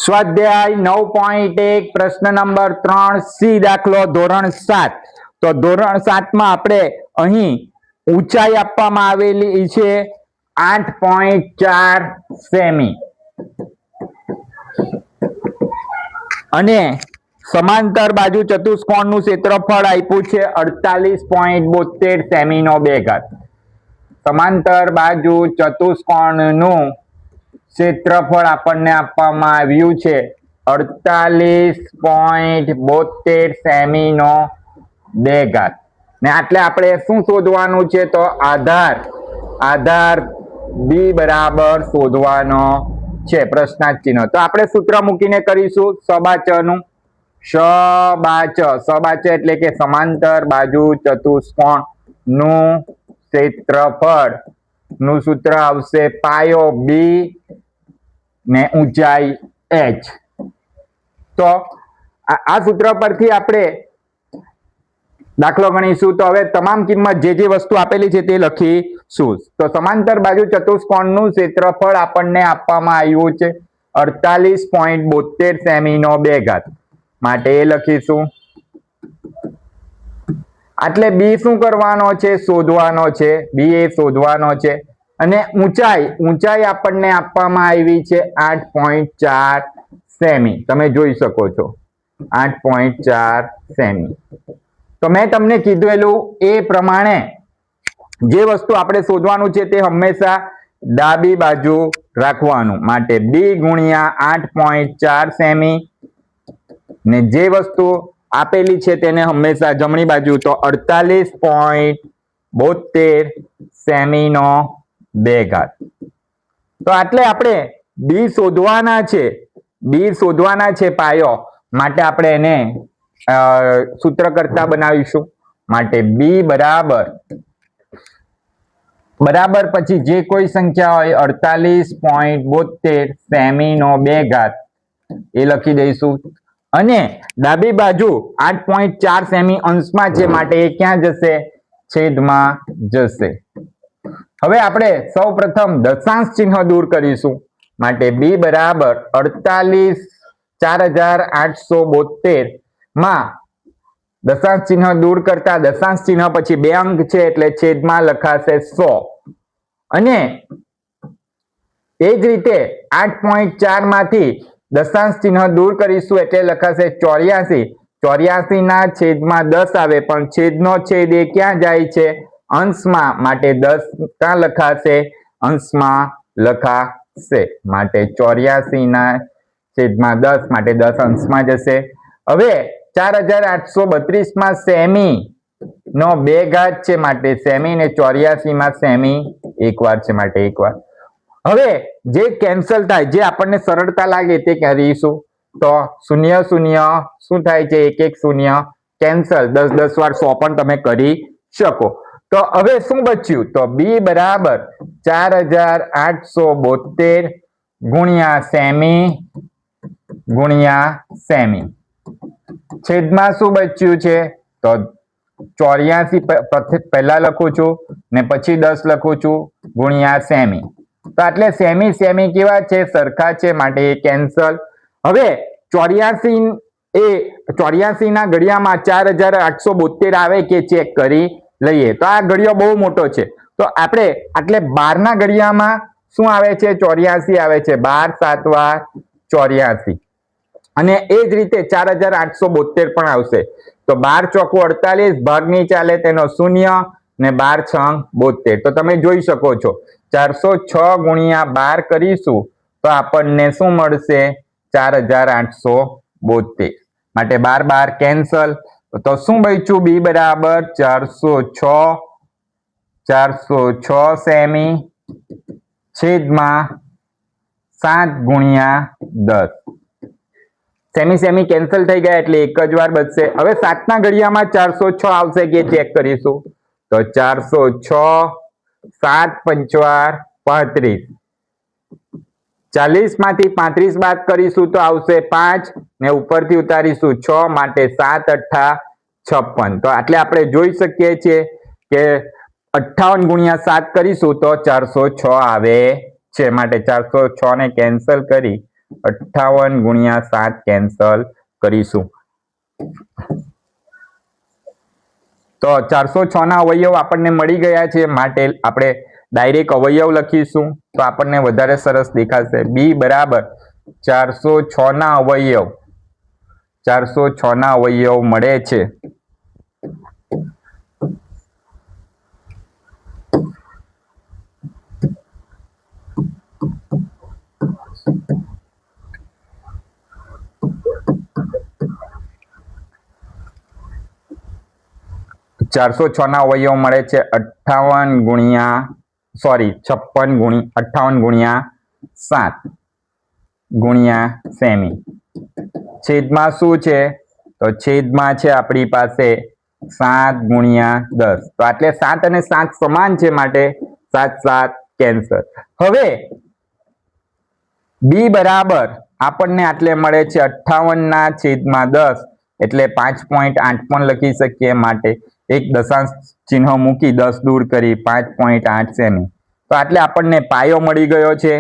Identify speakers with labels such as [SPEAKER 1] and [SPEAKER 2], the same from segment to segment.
[SPEAKER 1] સ્વાધ્યાય 9.1 પ્રશ્ન number 3 C દાખલો ધોરણ 7. તો ધોરણ 7 માં આપણે અહીં ઊંચાઈ આપવામાં આવેલી છે 8.4 સેમી અને સમાંતર બાજુ ચતુષ્કોણનું ક્ષેત્રફળ આપ્યું છે 48.72 સેમી નો 2 ઘાત. સમાંતર બાજુ ચતુષ્કોણનું ક્ષેત્રફળ આપણને આપવામાં આવ્યું છે 48.72 સેમી નો 2 ઘાત. ને એટલે આપણે શું શોધવાનું છે? તો આધાર બી બરાબર શોધવાનો છે પ્રશ્નાર્થ ચિહ્ન. તો આપણે સૂત્ર મૂકીને કરીશું સબાચનું. સબાચ એટલે કે સમાંતર બાજુ ચતુષ્કોણ નું ક્ષેત્રફળ નું સૂત્ર આવશે પાયો બી ને ઊંચાઈ h. તો આ સૂત્ર પરથી આપણે દાખલો ગણીશું. તો હવે તમામ કિંમત જે વસ્તુ આપેલી છે તે લખીશું. તો સમાંતર બાજુ ચતુષ્કોણનું ક્ષેત્રફળ આપણને આપવામાં આવ્યું છે 48.72 સેમી નો 2 ઘાત. માટે એ લખીશું. એટલે બી શું કરવાનો છે? શોધવાનો છે. બી એ શોધવાનો છે. અને ઊંચાઈ આપણને આપવામાં આવી છે 8.4 સેમી. તમે જોઈ શકો છો 8.4 સેમી. તો મેં તમને કીધેલું એ પ્રમાણે જે વસ્તુ આપણે શોધવાનું છે તે હંમેશા ડાબી બાજુ રાખવાનું. માટે બી ગુણ્યા 8.4 સેમી ને જે વસ્તુ આપેલી છે તેને હંમેશા જમણી બાજુ. તો 48.72 સેમી નો 2 ઘાત. તો એટલે આપણે બી શોધવાના છે પાયો. માટે આપણે એને સૂત્ર કરતા બનાવીશું. માટે બી બરાબર પછી જે કોઈ સંખ્યા હોય 48.72 સેમી નો 2 ઘાત એ લખી દઈશું. અને ડાબી બાજુ 8.4 સેમી અંશમાં છે માટે એ ક્યાં જશે? છેદમાં જશે. હવે આપણે સૌ પ્રથમ દશાંશ ચિહ્ન દૂર કરીશું. માટે બી બરાબર 48,4872 માં દશાંશ ચિહ્ન દૂર કરતા દશાંશ ચિહ્ન પછી 2 અંક છે એટલે છેદમાં લખાશે 100. અને એ જ રીતે 8.4 માંથી દશાંશ ચિહ્ન દૂર કરીશું એટલે લખાશે 84. 84 ના છેદમાં 10 આવે પણ છેદનો છેદ એ ક્યાં જાય છે? અંશમાં. માટે 10 ક્યાં લખાશે? અંશમાં લખાશે. માટે 84 ના છેદમાં 10 માટે 10 અંશમાં જશે. હવે 4832 માં સેમી નો 2 ઘાત છે માટે સેમી ને 84 માં સેમી એકવાર છે માટે એકવાર. હવે જે કેન્સલ થાય, જે આપણને સરળતા લાગે તે કરીશું. તો 0 0 શું થાય છે? 1 1 0 કેન્સલ. 10 10 વાર 100 પણ તમે કરી શકો. તો હવે શું બચ્યું? તો બી બરાબર 4872 ગુણ્યા સેમી છેદમાં શું બચ્યું છે? તો 84 પહેલા લખું છું ને પછી 10 લખું છું ગુણ્યા સેમી. તો એટલે સેમી કેવા છે? સરખા છે માટે એ કેન્સલ. હવે 84 ના ઘડિયામાં 4872 આવે કે ચેક કરી લઈએ. તો આ ઘડિયો બહુ મોટો છે. તો આપણે એટલે 12 ના ઘડિયામાં શું આવે છે? 84 આવે છે. 12 7 વાર 84. અને એ જ રીતે 4872 પણ આવશે. તો 12 ચોકુ 48 ભાગની ચાલે તેનો 0 ને 12 છંગ 72. તો તમે જોઈ શકો છો 406 ગુણ્યા 12 કરીશું તો આપણને શું મળશે? 4872. માટે 12 કેન્સલ. તો શું બચ્યું? બી બરાબર 406 સેમી છેદમાં 7 ગુણ્યા 10. સેમી કેન્સલ થઈ ગયા એટલે એક જ વાર બચશે. હવે 7 ના ઘડિયામાં 406 આવશે કે ચેક કરીશું. તો 406 7 5 35. 40 માંથી 35 બાદ કરીશું તો આવશે 5 ને ઉપરથી ઉતારીશું 6 માટે 7 8 56. તો એટલે આપણે જોઈ શકીએ છીએ કે 58 ગુણ્યા 7 કરીશું તો 406 આવે છે. માટે 406 ને કેન્સલ કરી 58 ગુણ્યા 7 કેન્સલ કરીશું તો 406 ના અવયવ આપણને મળી ગયા છે માટે આપણે ડાયરેક્ટ અવયવ લખીશું તો આપણને વધારે સરસ દેખાશે બી બરાબર 406 ના અવયવ 406 ના અવયવ મળે છે 406 ના અવયવ મળે છે 58 ગુણ્યા 58 ગુણ્યા 7 ગુણ્યા સેમી છેદમાં શું છે તો છેદમાં છે આપણી પાસે 7 ગુણ્યા 10 તો એટલે 7 અને 7 સમાન છે માટે 7 7 કેન્સલ હવે બી બરાબર આપણને આટલે મળે છે 58 ના છેદમાં 10 એટલે 5.8 પણ લખી શકીએ માટે એક દશાંશ ચિહ્ન મૂકી 10 દૂર કરી 5.8 સેમી તો આટલે આપણને પાયો મળી ગયો છે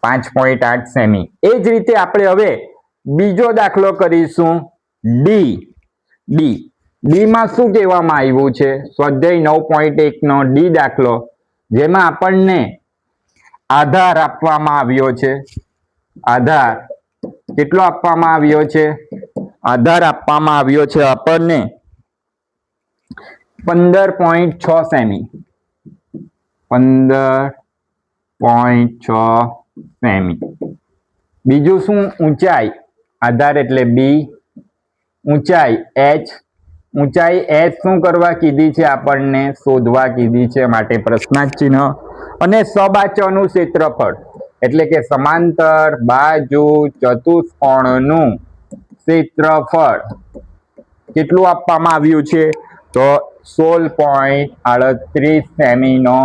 [SPEAKER 1] 5.8 સેમી એ જ રીતે આપણે હવે બીજો દાખલો કરીશું ડી માં શું કહેવામાં આવ્યું છે સ્વાધ્યાય 9.1 નો ડી દાખલો જેમાં આપણને આધાર આપવામાં આવ્યો છે આધાર કેટલો આપવામાં આવ્યો છે આધાર આપવામાં આવ્યો છે આપણને 15.6 સેમી 15.6 સેમી બીજું શું ઊંચાઈ આધાર એટલે બી ઊંચાઈ એચ શું કરવા કીધી છે આપણને શોધવા કીધી છે માટે પ્રશ્નાર્થ ચિહ્ન અને સબાચોનું ક્ષેત્રફળ એટલે કે સમાંતર બાજુ ચતુષ્કોણનું ક્ષેત્રફળ કેટલું આપવામાં આવ્યું છે તો 16.38 સેમી નો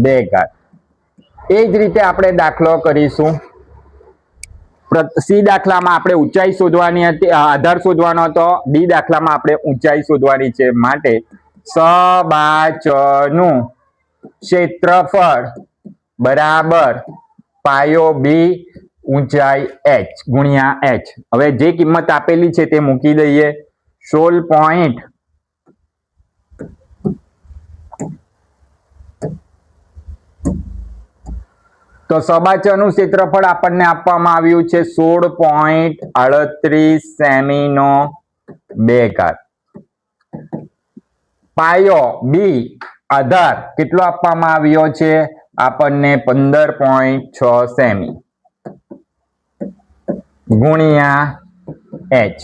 [SPEAKER 1] 2 ઘાત એ જ રીતે આપણે દાખલો કરીશું સી દાખલામાં આપણે ઊંચાઈ શોધવાની હતી આધાર શોધવાનો હતો ડી દાખલામાં આપણે ઊંચાઈ શોધવાની છે માટે સબાચનું ક્ષેત્રફળ બરાબર પાયો બી ઊંચાઈ એચ ગુણ્યા એચ હવે જે કિંમત આપેલી છે તે મૂકી દઈએ 16. તો સબાચનું ક્ષેત્રફળ આપણને આપવામાં આવ્યું છે 16.38 સેમી નો 2 ઘાત પાયો બી આધાર કેટલો આપવામાં આવ્યો છે આપણને 15.6 સેમી ગુણ્યા એચ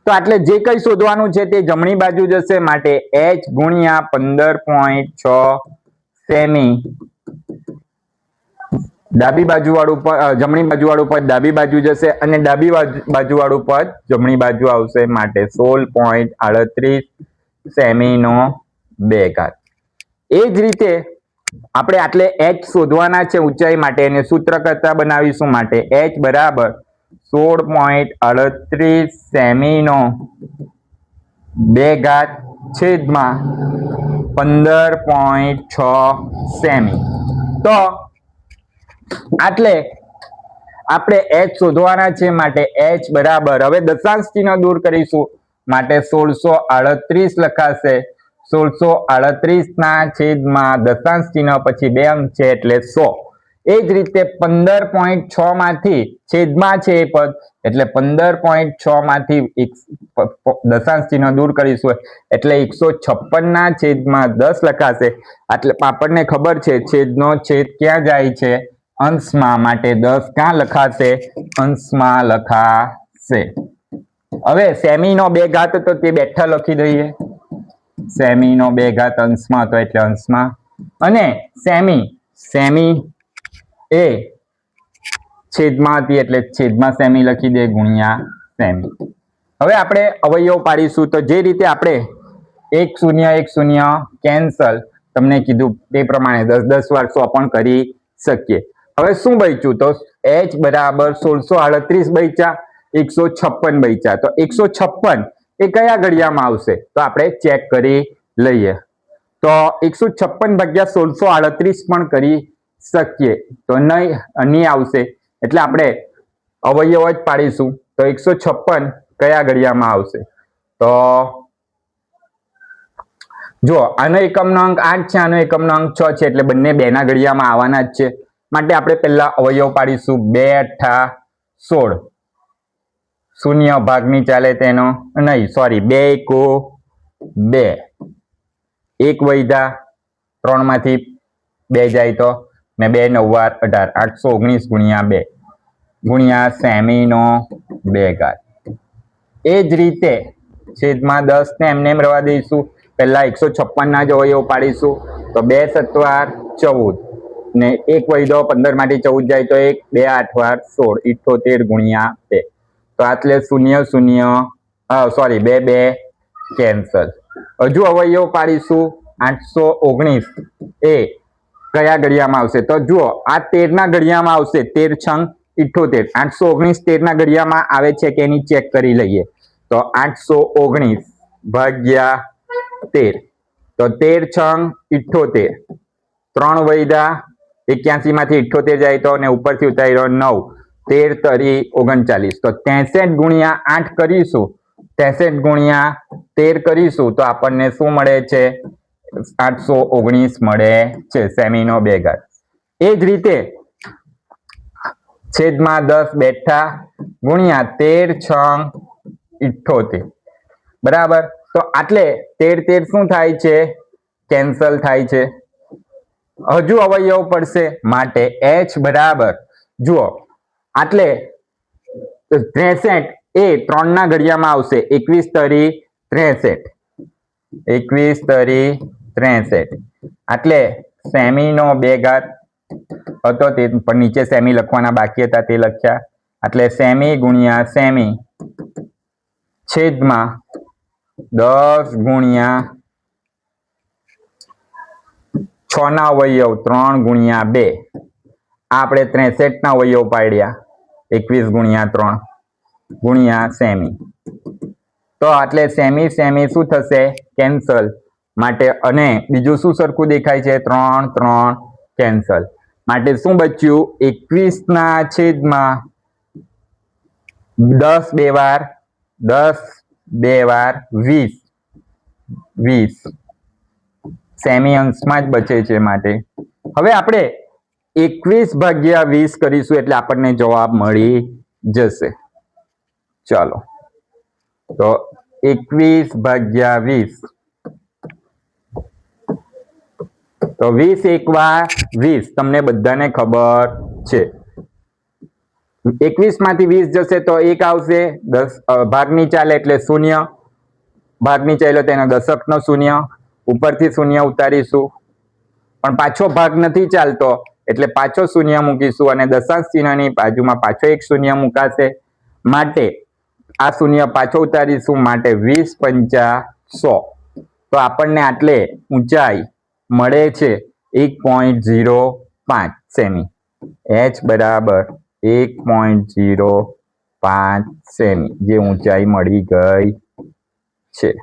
[SPEAKER 1] તો એટલે જે કઈ શોધવાનું છે તે જમણી બાજુ જશે માટે એચ ગુણ્યા 15.6 સેમી ડાબી બાજુ વાળું પદ જમણી બાજુ વાળું પદ ડાબી બાજુ જશે અને ડાબી બાજુ વાળું પદ જમણી બાજુ આવશે માટે 16.38 સેમી નો 2 ઘાત એ જ રીતે આપણે આટલે એચ શોધવાના છે ઊંચાઈ માટે એને સૂત્ર કરતા બનાવીશું માટે એચ બરાબર 16.38 સેમી નો 2 ઘાત છેદમાં 15.6 સેમી તો આટલે આપણે એચ શોધવાના છે માટે એચ બરાબર હવે દશાંશ ચિહ્ન દૂર કરીશું માટે 1638 લખાશે 1638 ના છેદમાં દશાંશ ચિહ્ન પછી 2 અંક છે એટલે 100 એ જ રીતે 15.6 માંથી છેદમાં છે એ પદ એટલે 15.6 માંથી દશાંશ ચિહ્ન દૂર કરીશું એટલે 156 ના છેદમાં 10 લખાશે એટલે આપણને ખબર છે છેદનો છેદ ક્યાં જાય છે અંશમાં માટે 10 ક્યાં લખાશે અંશમાં લખાશે હવે સેમી નો 2 ઘાત તો તે બેઠા લખી દઈએ સેમી નો 2 ઘાત અંશમાં તો એટલે અંશમાં અને સેમી એ છેદમાં હતી એટલે છેદમાં સેમી લખી દે ગુણ્યા સેમી હવે આપણે અવયવ પાડીશું તો જે રીતે આપણે 1 0 1 0 કેન્સલ તમને કીધું તે પ્રમાણે 10 વાર 100 પણ કરી શકીએ હવે શું બચ્યું તો h બરાબર 1638 બચ્યા 156 બચ્યા તો 156 એ કયા ઘડિયામાં આવશે તો આપણે ચેક કરી લઈએ તો 156 ભાગ્યા 1638 પણ કરી શકીએ તો નહીં આવશે એટલે આપણે અવયવ જ પાડીશું તો 156 કયા ઘડિયામાં આવશે તો જો આનો એકમનો અંક 8 છે આનો એકમનો અંક 6 છે એટલે બંને 2 ના ઘડિયામાં આવવાના જ છે માટે આપણે પહેલા અવયવ પાડીશું 2 અઠ્ઠા 16 શૂન્ય ભાગની ચાલે તેનો નહીં સોરી 2 એકુ 2 એક વૈધા 3 માંથી 2 જાય તો ને 2 નવ્વા 18 819 ગુણ્યા 2 ગુણ્યા સેમીનો 2 ઘાત એ જ રીતે છેદમાં 10 ને એમને એમ રવા દઈશું પહેલા 156 ના જ અવયવ પાડીશું તો 2 સત્વાર 14 ને એક વૈધો 15 માંથી 14 જાય તો 1 2 8 વાર 16 78 ગુણ્યા 2 તો આટલે 0 0 સોરી 2 2 કેન્સલ હજુ અવયવ પાડીશું 819 એ કયા ઘડિયામાં આવશે તો જુઓ આ 13 ના ઘડિયામાં આવશે 13 છંગ 78 819 13 ના ઘડિયામાં આવે છે કે એની ચેક કરી લઈએ તો 819 ભાગ્યા 13 તો 13 છંગ 78 3 વૈધા 81 માંથી 78 જાય તો ને ઉપરથી ઉતાર્યો 9 13 તરી 39 તો 63 ગુણ્યા 8 કરીશું 63 ગુણ્યા 13 કરીશું તો આપણને શું મળે છે 819 મળે છે સેમીનો 2 ઘાત એ જ રીતે છેદમાં 10 બેઠા ગુણ્યા 13 છંગ 78 બરાબર તો આટલે 13 શું થાય છે કેન્સલ થાય છે હજુ અવયવ પડશે માટે h બરાબર જુઓ આટલે 63 એ 3 ના ઘડિયામાં આવશે 21 તરી 63 21 તરી 63 આટલે સેમીનો 2 ઘાત હતો તે પણ નીચે સેમી લખવાના બાકી હતા તે લખ્યા એટલે સેમી ગુણ્યા સેમી છેદમાં 10 ગુણ્યા 6 ના અવયવ 3 ગુણ્યા 2 આપણે 63 ના અવયવ પાડ્યા 21 ગુણ્યા 3 ગુણ્યા સેમી તો એટલે સેમી સેમી શું થશે કેન્સલ માટે અને બીજું શું સરખું દેખાય છે 3 3 કેન્સલ માટે શું બચ્યું 21 ના છેદમાં 10 2 વાર 10 2 વાર 20 20 સેમી અંશમાં જ બચે છે માટે હવે આપણે 21 ભાગ્યા 20 કરીશું એટલે આપણને જવાબ મળી જશે ચાલો તો 21 ભાગ્યા 20 તો 20 એક વાર 20 તમને બધાને ખબર છે 21 માંથી 20 જશે તો 1 આવશે 10 ભાગની ચાલે એટલે 0 ભાગની ચાલ્યો તેનો દશકનો 0 ઉપરથી 0 ઉતારીશું પણ પાછો ભાગ નથી ચાલતો એટલે પાછો 0 મૂકીશું અને દશાંશ ચિહ્નની બાજુમાં પાછો એક 0 મુકાશે માટે આ 0 પાછો ઉતારીશું માટે 20 પંચા 100 તો આપણને આટલે ઊંચાઈ મળે છે 1.05 સેમી h બરાબર 1.05 સેમી જે ઊંચાઈ મળી ગઈ છે